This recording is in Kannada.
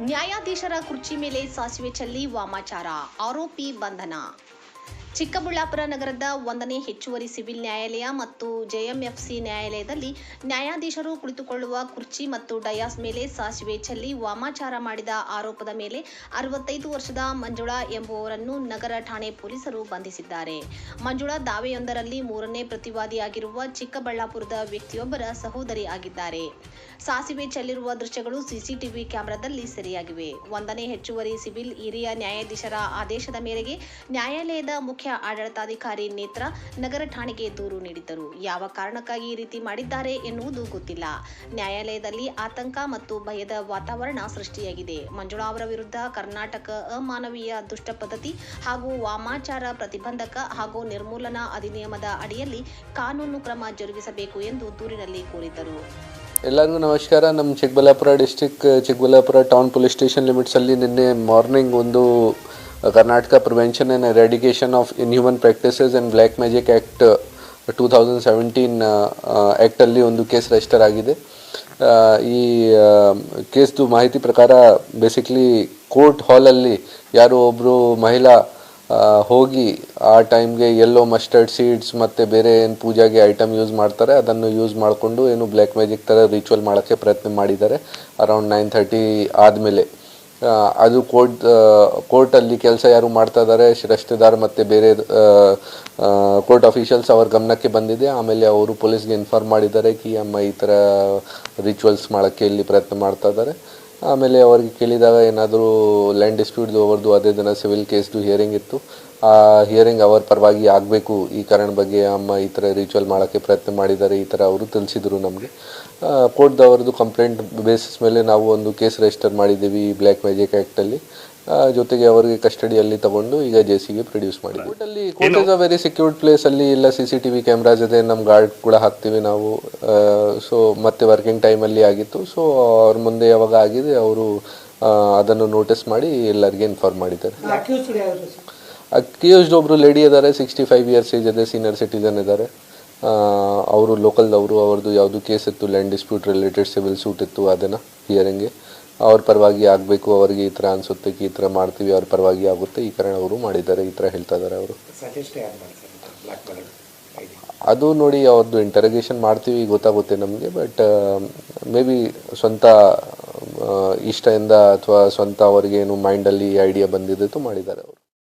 ನ್ಯಾಯಾಧೀಶರ ಕುರ್ಚಿ ಮೇಲೆ ಸಾಸಿವೆ ಚೆಲ್ಲಿ ವಾಮಾಚಾರ, ಆರೋಪಿ ಬಂಧನ. ಚಿಕ್ಕಬಳ್ಳಾಪುರ ನಗರದ 1ನೇ ಹೆಚ್ಚುವರಿ ಸಿವಿಲ್ ನ್ಯಾಯಾಲಯ ಮತ್ತು ಜೆಎಂಎಫ್ಸಿ ನ್ಯಾಯಾಲಯದಲ್ಲಿ ನ್ಯಾಯಾಧೀಶರು ಕುಳಿತುಕೊಳ್ಳುವ ಕುರ್ಚಿ ಮತ್ತು ಡಯಾಸ್ ಮೇಲೆ ಸಾಸಿವೆ ಚೆಲ್ಲಿ ವಾಮಾಚಾರ ಮಾಡಿದ ಆರೋಪದ ಮೇಲೆ 65 ವರ್ಷದ ಮಂಜುಳಾ ಎಂಬುವವರನ್ನು ನಗರ ಠಾಣೆ ಪೊಲೀಸರು ಬಂಧಿಸಿದ್ದಾರೆ. ಮಂಜುಳಾ ದಾವೆಯೊಂದರಲ್ಲಿ 3ನೇ ಪ್ರತಿವಾದಿಯಾಗಿರುವ ಚಿಕ್ಕಬಳ್ಳಾಪುರದ ವ್ಯಕ್ತಿಯೊಬ್ಬರ ಸಹೋದರಿ ಆಗಿದ್ದಾರೆ. ಸಾಸಿವೆ ಚೆಲ್ಲಿರುವ ದೃಶ್ಯಗಳು ಸಿಸಿಟಿವಿ ಕ್ಯಾಮೆರಾದಲ್ಲಿ ಸೆರೆಯಾಗಿವೆ. 1ನೇ ಹೆಚ್ಚುವರಿ ಸಿವಿಲ್ ಹಿರಿಯ ನ್ಯಾಯಾಧೀಶರ ಆದೇಶದ ಮೇರೆಗೆ ನ್ಯಾಯಾಲಯದ ಮುಖ್ಯ ಆಡಳಿತಾಧಿಕಾರಿ ನೇತ್ರ ನಗರ ಠಾಣೆಗೆ ದೂರು ನೀಡಿದ್ದರು. ಯಾವ ಕಾರಣಕ್ಕಾಗಿ ಈ ರೀತಿ ಮಾಡಿದ್ದಾರೆ ಎನ್ನುವುದು ಗೊತ್ತಿಲ್ಲ. ನ್ಯಾಯಾಲಯದಲ್ಲಿ ಆತಂಕ ಮತ್ತು ಭಯದ ವಾತಾವರಣ ಸೃಷ್ಟಿಯಾಗಿದೆ. ಮಂಜುಳಾ ಅವರ ವಿರುದ್ಧ ಕರ್ನಾಟಕ ಅಮಾನವೀಯ ದುಷ್ಟ ಪದ್ಧತಿ ಹಾಗೂ ವಾಮಾಚಾರ ಪ್ರತಿಬಂಧಕ ಹಾಗೂ ನಿರ್ಮೂಲನಾ ಅಧಿನಿಯಮದ ಅಡಿಯಲ್ಲಿ ಕಾನೂನು ಕ್ರಮ ಜರುಗಿಸಬೇಕು ಎಂದು ದೂರಿನಲ್ಲಿ ಕೋರಿದ್ದರು. ಎಲ್ಲರಿಗೂ ನಮಸ್ಕಾರ. ನಮ್ಮ Chikkaballapur district Chikkaballapur town police station ಲಿಮಿಟ್ಸಲ್ಲಿ ನಿನ್ನೆ ಮಾರ್ನಿಂಗ್ ಒಂದು Karnataka prevention and eradication of inhuman practices and black magic act 2017 ಆ್ಯಕ್ಟಲ್ಲಿ ಒಂದು ಕೇಸ್ ರಿಜಿಸ್ಟರ್ ಆಗಿದೆ. ಈ ಕೇಸ್ದು ಮಾಹಿತಿ ಪ್ರಕಾರ ಬೇಸಿಕ್ಲಿ ಕೋರ್ಟ್ ಹಾಲಲ್ಲಿ ಯಾರೋ ಒಬ್ಬರು ಮಹಿಳಾ ಹೋಗಿ ಆ ಟೈಮ್ಗೆ ಯೆಲ್ಲೋ ಮಸ್ಟರ್ಡ್ ಸೀಡ್ಸ್ ಮತ್ತು ಬೇರೆ ಏನು ಪೂಜೆಗೆ ಐಟಮ್ ಯೂಸ್ ಮಾಡ್ತಾರೆ ಅದನ್ನು ಯೂಸ್ ಮಾಡಿಕೊಂಡು ಏನು ಬ್ಲ್ಯಾಕ್ ಮ್ಯಾಜಿಕ್ ಥರ ರಿಚುವಲ್ ಮಾಡೋಕ್ಕೆ ಪ್ರಯತ್ನ ಮಾಡಿದ್ದಾರೆ. ಅರೌಂಡ್ 9:30 ಆದಮೇಲೆ ಅದು ಕೋರ್ಟಲ್ಲಿ ಕೆಲಸ ಯಾರು ಮಾಡ್ತಾ ಇದ್ದಾರೆ ಶಿರಸ್ತೇದಾರ್ ಮತ್ತು ಬೇರೆ ಕೋರ್ಟ್ ಅಫಿಷಿಯಲ್ಸ್ ಅವ್ರ ಗಮನಕ್ಕೆ ಬಂದಿದೆ. ಆಮೇಲೆ ಅವರು ಪೊಲೀಸ್ಗೆ ಇನ್ಫಾರ್ಮ್ ಮಾಡಿದ್ದಾರೆ ಕಿ ಅಮ್ಮ ಈ ಥರ ರಿಚುವಲ್ಸ್ ಮಾಡೋಕ್ಕೆ ಇಲ್ಲಿ ಪ್ರಯತ್ನ ಮಾಡ್ತಾ ಇದ್ದಾರೆ. ಆಮೇಲೆ ಅವ್ರಿಗೆ ಕೇಳಿದಾಗ ಏನಾದರೂ ಲ್ಯಾಂಡ್ ಡಿಸ್ಪ್ಯೂಟ್ದು ಅವ್ರದ್ದು ಅದೇ ದಿನ ಸಿವಿಲ್ ಕೇಸ್ದು ಹಿಯರಿಂಗ್ ಇತ್ತು. ಆ ಹಿಯರಿಂಗ್ ಅವರ ಪರವಾಗಿ ಆಗಬೇಕು, ಈ ಕಾರಣ ಬಗ್ಗೆ ಅಮ್ಮ ಈ ಥರ ರಿಚುವಲ್ ಮಾಡೋಕ್ಕೆ ಪ್ರಯತ್ನ ಮಾಡಿದ್ದಾರೆ ಈ ಥರ ಅವರು ತಿಳಿಸಿದರು ನಮಗೆ. ಕೋರ್ಟ್ದವ್ರದ್ದು ಕಂಪ್ಲೇಂಟ್ ಬೇಸಿಸ್ ಮೇಲೆ ನಾವು ಒಂದು ಕೇಸ್ ರಿಜಿಸ್ಟರ್ ಮಾಡಿದ್ದೀವಿ ಈ ಬ್ಲ್ಯಾಕ್ ಮ್ಯಾಜಿಕ್ ಆ್ಯಕ್ಟಲ್ಲಿ. ಜೊತೆಗೆ ಅವರಿಗೆ ಕಸ್ಟಡಿಯಲ್ಲಿ ತಗೊಂಡು ಈಗ ಜೆಸಿಗೆ ಪ್ರೊಡ್ಯೂಸ್ ಮಾಡಿದ್ವಿ. Court is a very secured place. ಅಲ್ಲಿ ಎಲ್ಲ CCTV ಕ್ಯಾಮ್ರಾಸ್ ಇದೆ, ನಮ್ಮ ಗಾರ್ಡ್ ಕೂಡ ಹಾಕ್ತೀವಿ ನಾವು. ಸೊ ಮತ್ತೆ ವರ್ಕಿಂಗ್ ಟೈಮಲ್ಲಿ ಆಗಿತ್ತು. ಸೊ ಅವ್ರ ಮುಂದೆ ಯಾವಾಗ ಆಗಿದೆ ಅವರು ಅದನ್ನು ನೋಟಿಸ್ ಮಾಡಿ ಎಲ್ಲರಿಗೆ ಇನ್ಫಾರ್ಮ್ ಮಾಡಿದ್ದಾರೆ. ಅಕ್ಯೂಸ್ಡ್ ಒಬ್ಬರು ಲೇಡಿ ಇದ್ದಾರೆ, 65 ಇಯರ್ಸ್ ಏಜ್ ಇದೆ, ಸೀನಿಯರ್ ಸಿಟಿಸನ್ ಇದ್ದಾರೆ. ಅವರು ಲೋಕಲ್ದವರು, ಅವ್ರದ್ದು ಯಾವುದು ಕೇಸ್ ಇತ್ತು land dispute related civil suit ಇತ್ತು, ಅದನ್ನು ಹಿಯರಿಂಗ್ಗೆ ಅವ್ರ ಪರವಾಗಿ ಆಗಬೇಕು, ಅವರಿಗೆ ಈ ಥರ ಅನಿಸುತ್ತೆ ಈ ಥರ ಮಾಡ್ತೀವಿ ಅವ್ರ ಪರವಾಗಿ ಆಗುತ್ತೆ, ಈ ಕಾರಣ ಅವರು ಮಾಡಿದ್ದಾರೆ ಈ ಥರ ಹೇಳ್ತಾ ಇದ್ದಾರೆ ಅವರು. ಅದು ನೋಡಿ ಅವ್ರದ್ದು ಇಂಟರೋಗೇಷನ್ ಮಾಡ್ತೀವಿ ಗೊತ್ತಾಗುತ್ತೆ ನಮಗೆ. ಬಟ್ ಮೇ ಬಿ ಸ್ವಂತ ಇಷ್ಟದಿಂದ ಅಥವಾ ಸ್ವಂತ ಅವ್ರಿಗೆ ಏನು ಮೈಂಡಲ್ಲಿ ಐಡಿಯಾ ಬಂದಿದ್ದು ಮಾಡಿದ್ದಾರೆ ಅವರು.